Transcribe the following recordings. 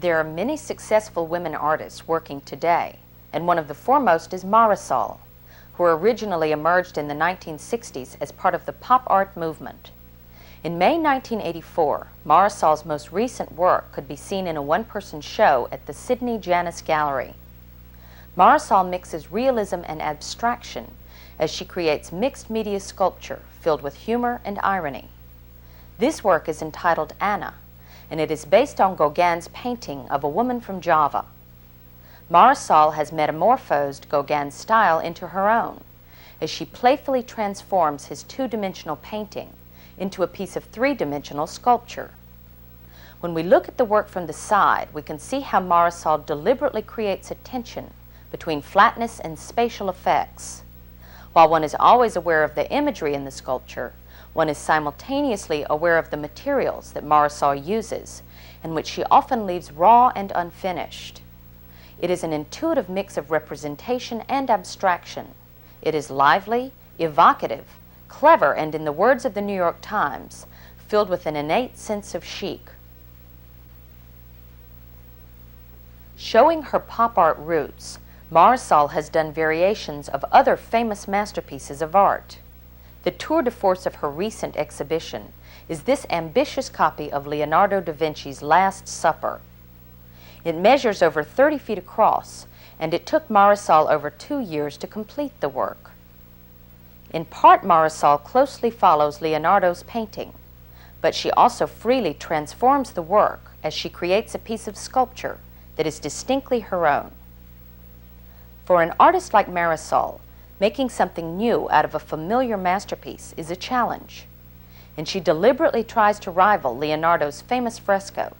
There are many successful women artists working today, and one of the foremost is Marisol, who originally emerged in the 1960s as part of the pop art movement. In May 1984, Marisol's most recent work could be seen in a one-person show at the SIDNEY JANIS gallery. Marisol mixes realism and abstraction as she creates mixed media sculpture filled with humor and irony. This work is entitled Anna, and it is based on Gauguin's painting of a woman from Java. Marisol has metamorphosed Gauguin's style into her own, as she playfully transforms his two-dimensional painting into a piece of three-dimensional sculpture. When we look at the work from the side, we can see how Marisol deliberately creates a tension between flatness and spatial effects. While one is always aware of the imagery in the sculpture, one is simultaneously aware of the materials that Marisol uses, and which she often leaves raw and unfinished. It is an intuitive mix of representation and abstraction. It is lively, evocative, clever, and in the words of the New York Times, filled with an innate sense of chic. Showing her pop art roots, Marisol has done variations of other famous masterpieces of art. The tour de force of her recent exhibition is this ambitious copy of Leonardo da Vinci's Last Supper. It measures over 30 feet across, and it took Marisol over 2 years to complete the work. In part, Marisol closely follows Leonardo's painting, but she also freely transforms the work as she creates a piece of sculpture that is distinctly her own. For an artist like Marisol, making something new out of a familiar masterpiece is a challenge, and she deliberately tries to rival Leonardo's famous fresco.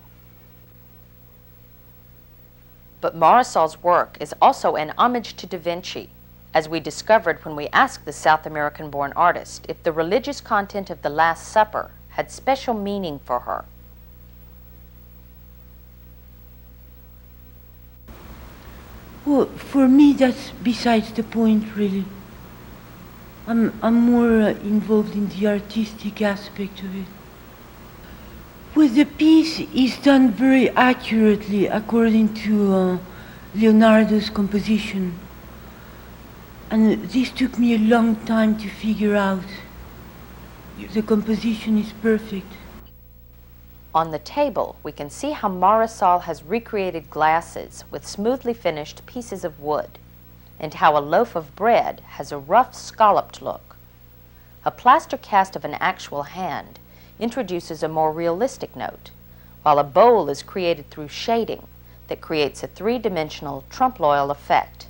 But Marisol's work is also an homage to Da Vinci, as we discovered when we asked the South American-born artist if the religious content of the Last Supper had special meaning for her. Well, for me, that's besides the point, really. I'm more involved in the artistic aspect of it. Well, the piece is done very accurately according to Leonardo's composition. And this took me a long time to figure out. The composition is perfect. On the table, we can see how Marisol has recreated glasses with smoothly finished pieces of wood, and how a loaf of bread has a rough, scalloped look. A plaster cast of an actual hand introduces a more realistic note, while a bowl is created through shading that creates a three-dimensional trompe-l'oeil effect.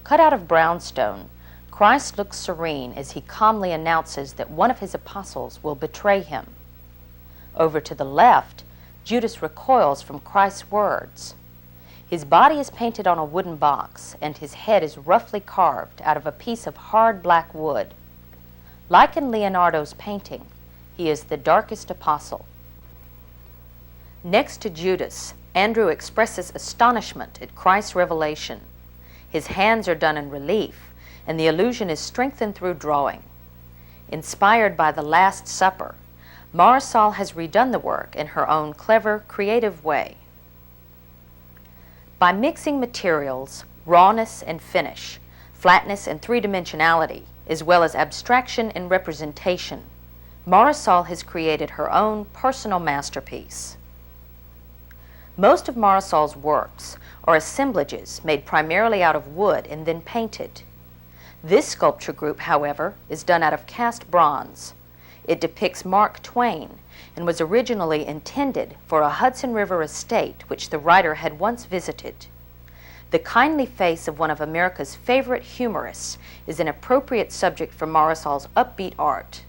Cut out of brownstone, Christ looks serene as he calmly announces that one of his apostles will betray him. Over to the left, Judas recoils from Christ's words. His body is painted on a wooden box, and his head is roughly carved out of a piece of hard black wood. Like in Leonardo's painting, he is the darkest apostle. Next to Judas, Andrew expresses astonishment at Christ's revelation. His hands are done in relief, and the illusion is strengthened through drawing. Inspired by the Last Supper, Marisol has redone the work in her own clever, creative way. By mixing materials, rawness and finish, flatness and three-dimensionality, as well as abstraction and representation, Marisol has created her own personal masterpiece. Most of Marisol's works are assemblages made primarily out of wood and then painted. This sculpture group, however, is done out of cast bronze. It depicts Mark Twain and was originally intended for a Hudson River estate which the writer had once visited. The kindly face of one of America's favorite humorists is an appropriate subject for Marisol's upbeat art.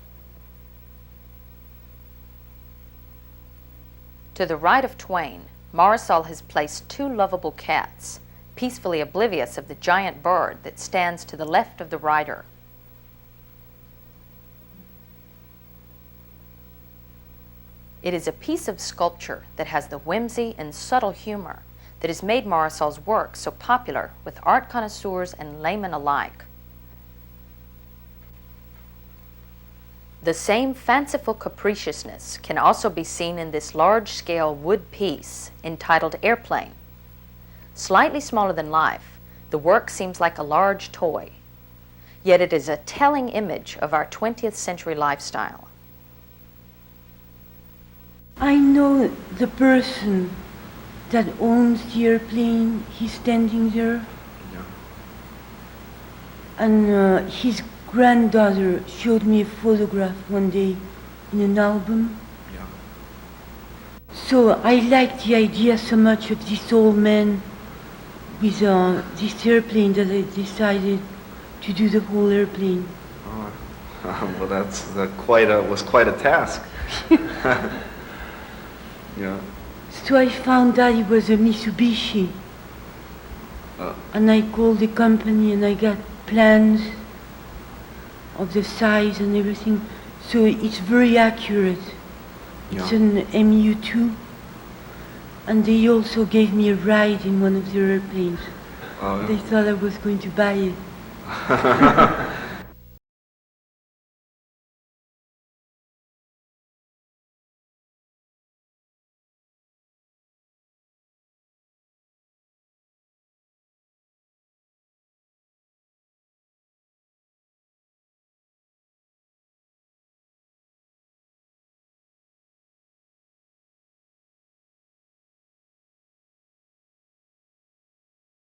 To the right of Twain, Marisol has placed two lovable cats, peacefully oblivious of the giant bird that stands to the left of the writer. It is a piece of sculpture that has the whimsy and subtle humor that has made Marisol's work so popular with art connoisseurs and laymen alike. The same fanciful capriciousness can also be seen in this large-scale wood piece entitled Airplane. Slightly smaller than life, the work seems like a large toy, yet it is a telling image of our 20th century lifestyle. I know the person that owns the airplane. He's standing there. Yeah. And his granddaughter showed me a photograph one day in an album. Yeah. So I liked the idea so much of this old man with this airplane that I decided to do the whole airplane. Oh, well, that's was quite a task. Yeah. So I found out it was a Mitsubishi. And I called the company and I got plans of the size and everything. So it's very accurate. It's Yeah. an MU2. And they also gave me a ride in one of their airplanes. Oh, They yeah. thought I was going to buy it.